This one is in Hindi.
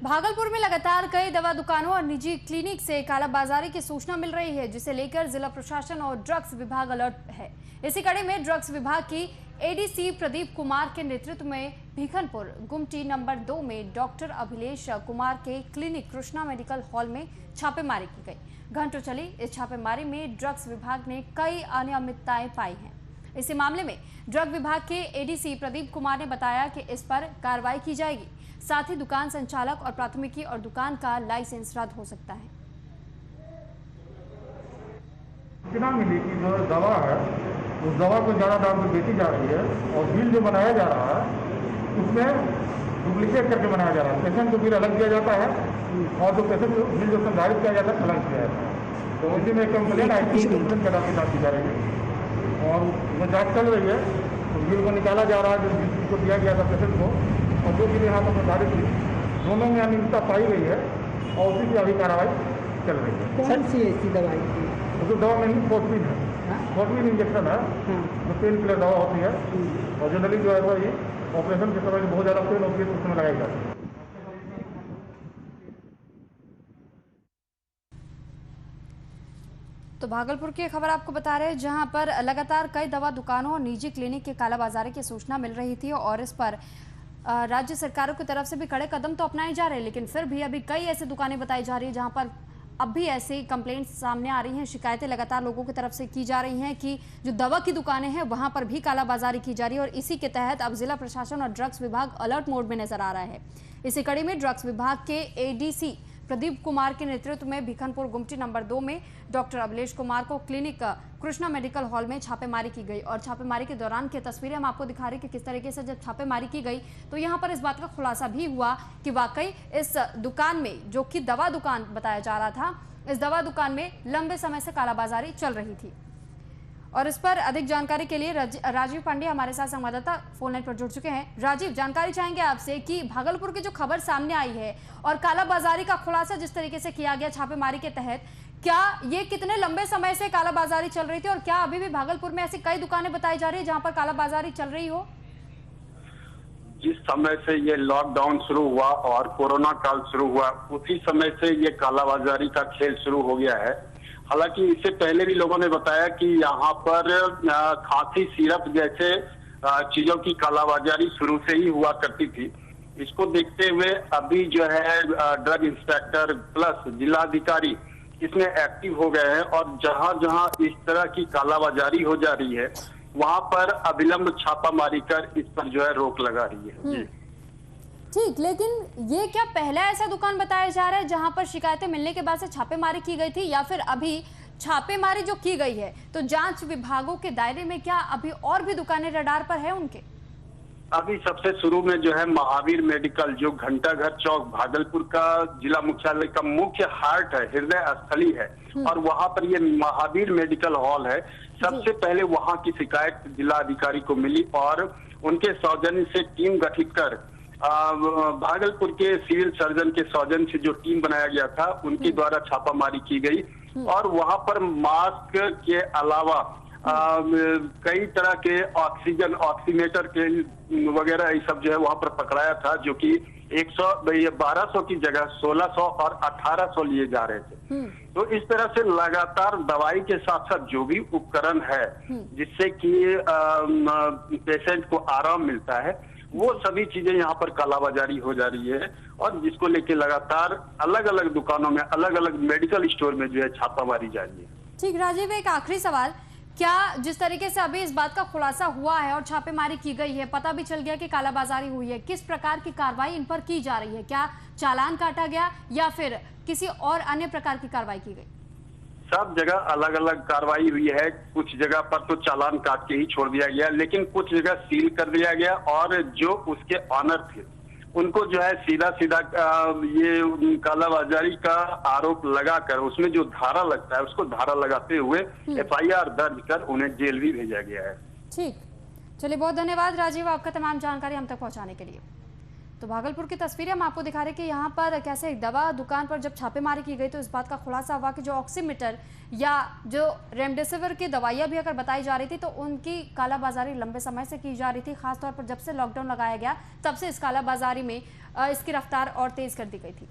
भागलपुर में लगातार कई दवा दुकानों और निजी क्लिनिक से कालाबाजारी की सूचना मिल रही है, जिसे लेकर जिला प्रशासन और ड्रग्स विभाग अलर्ट है। इसी कड़ी में ड्रग्स विभाग की एडीसी प्रदीप कुमार के नेतृत्व में भिखनपुर गुमटी नंबर 2 में डॉक्टर अभिलेश कुमार के क्लिनिक कृष्णा मेडिकल हॉल में छापेमारी की गई। घंटों चली इस छापेमारी में ड्रग्स विभाग ने कई अनियमितताएं पाई हैं। इसी मामले में ड्रग विभाग के एडीसी प्रदीप कुमार ने बताया कि इस पर कार्रवाई की जाएगी। साथ ही दुकान संचालक और प्राथमिकी और दुकान का लाइसेंस रद्द हो सकता है। सूचना मिली कि जो दवा है उस दवा को ज़्यादा दाम पर बेची जा रही है और बिल जो बनाया जा रहा है उसमें डुप्लीकेट करके बनाया जा रहा है। पेशेंट को बिल अलग दिया जाता है और जो पेशेंट को बिल जो निर्धारित किया जाता है अलग किया जाता है। तो इसी में कंप्लेन आई थी, कंप्लेन के साथ की जा रही है और वो जाँच चल रही है। तो बिल को निकाला जा रहा है जो बिल को दिया गया था पेशेंट को और जो बिल यहाँ पर निर्धारित थी, दोनों में अनियमितता पाई गई है और उसी की अभी कार्रवाई चल रही है। कौन सी ऐसी दवाई थी? जो दवा में फोर्टविन है, फोर्टविन इंजेक्शन है, जो पेन किलर दवा होती है और जनरली जो है वही ऑपरेशन के समय बहुत ज़्यादा पेन होती है तो उसमें लगाई जाती है। तो भागलपुर की खबर आपको बता रहे हैं, जहां पर लगातार कई दवा दुकानों और निजी क्लिनिक के कालाबाजारी की सूचना मिल रही थी और इस पर राज्य सरकारों की तरफ से भी कड़े कदम तो अपनाए जा रहे हैं, लेकिन फिर भी अभी कई ऐसी दुकानें बताई जा रही है जहां पर अब भी ऐसी कंप्लेंट्स सामने आ रही हैं। शिकायतें लगातार लोगों की तरफ से की जा रही हैं कि जो दवा की दुकानें हैं वहां पर भी कालाबाजारी की जा रही है और इसी के तहत अब जिला प्रशासन और ड्रग्स विभाग अलर्ट मोड में नजर आ रहा है। इसी कड़ी में ड्रग्स विभाग के एडीसी प्रदीप कुमार के नेतृत्व में भिखनपुर गुमटी नंबर 2 में डॉक्टर अभिलेश कुमार को क्लिनिक कृष्णा मेडिकल हॉल में छापेमारी की गई और छापेमारी के दौरान की तस्वीरें हम आपको दिखा रहे हैं कि किस तरीके से जब छापेमारी की गई तो यहां पर इस बात का खुलासा भी हुआ कि वाकई इस दुकान में, जो कि दवा दुकान बताया जा रहा था, इस दवा दुकान में लंबे समय से कालाबाजारी चल रही थी। और इस पर अधिक जानकारी के लिए राजीव पांडे हमारे साथ संवाददाता फोन लाइन पर जुड़ चुके हैं। राजीव, जानकारी चाहेंगे आपसे कि भागलपुर की जो खबर सामने आई है और कालाबाजारी का खुलासा जिस तरीके से किया गया छापेमारी के तहत, क्या ये कितने लंबे समय से कालाबाजारी चल रही थी और क्या अभी भी भागलपुर में ऐसी कई दुकानें बताई जा रही है जहां पर कालाबाजारी चल रही हो? जिस समय से ये लॉकडाउन शुरू हुआ और कोरोना काल शुरू हुआ उसी समय से ये कालाबाजारी का खेल शुरू हो गया है। हालांकि इससे पहले भी लोगों ने बताया कि यहाँ पर खांसी सिरप जैसे चीजों की कालाबाजारी शुरू से ही हुआ करती थी। इसको देखते हुए अभी जो है ड्रग इंस्पेक्टर प्लस जिलाधिकारी इसमें एक्टिव हो गए हैं और जहां जहां इस तरह की कालाबाजारी हो जा रही है वहां पर अविलंब छापामारी कर इस पर जो है रोक लगा रही है। जी ठीक, लेकिन ये क्या पहला ऐसा दुकान बताया जा रहा है जहां पर शिकायतें मिलने के बाद से छापेमारी की गई थी, या फिर अभी छापेमारी जो की गई है तो जांच विभागों के दायरे में क्या अभी और भी दुकानें रडार पर है उनके? अभी सबसे शुरू में जो है महावीर मेडिकल, जो घंटाघर चौक भागलपुर का जिला मुख्यालय का मुख्य हार्ट है, हृदय स्थली है और वहां पर ये महावीर मेडिकल हॉल है। सबसे पहले वहां की शिकायत जिला अधिकारी को मिली और उनके सौजन्य से टीम गठित कर भागलपुर के सिविल सर्जन के सौजन्य से जो टीम बनाया गया था उनके द्वारा छापामारी की गई और वहां पर मास्क के अलावा कई तरह के ऑक्सीजन, ऑक्सीमीटर के वगैरह ये सब जो है वहां पर पकड़ाया था, जो कि 1200 की जगह 1600 और 1800 लिए जा रहे थे। तो इस तरह से लगातार दवाई के साथ साथ जो भी उपकरण है जिससे कि पेशेंट को आराम मिलता है वो सभी चीजें यहाँ पर कालाबाजारी हो जा रही है और जिसको लेके लगातार अलग अलग दुकानों में, अलग अलग मेडिकल स्टोर में जो है छापामारी जारी है। ठीक राजीव, एक आखिरी सवाल, क्या जिस तरीके से अभी इस बात का खुलासा हुआ है और छापेमारी की गई है, पता भी चल गया कि कालाबाजारी हुई है, किस प्रकार की कार्रवाई इन पर की जा रही है? क्या चालान काटा गया या फिर किसी और अन्य प्रकार की कार्रवाई की गई? सब जगह अलग अलग कार्रवाई हुई है। कुछ जगह पर तो चालान काट के ही छोड़ दिया गया, लेकिन कुछ जगह सील कर दिया गया और जो उसके ऑनर थे उनको जो है सीधा सीधा ये कालाबाजारी का आरोप लगाकर उसमें जो धारा लगता है उसको धारा लगाते हुए FIR दर्ज कर उन्हें जेल भी भेजा गया है। ठीक, चलिए बहुत धन्यवाद राजीव आपका तमाम जानकारी हम तक पहुंचाने के लिए। तो भागलपुर की तस्वीरें हम आपको दिखा रहे हैं कि यहाँ पर कैसे एक दवा दुकान पर जब छापेमारी की गई तो इस बात का खुलासा हुआ कि जो ऑक्सीमीटर या जो रेमडेसिविर की दवाइयाँ भी अगर बताई जा रही थी तो उनकी कालाबाजारी लंबे समय से की जा रही थी। खासतौर पर जब से लॉकडाउन लगाया गया तब से इस कालाबाजारी में इसकी रफ्तार और तेज कर दी गई थी।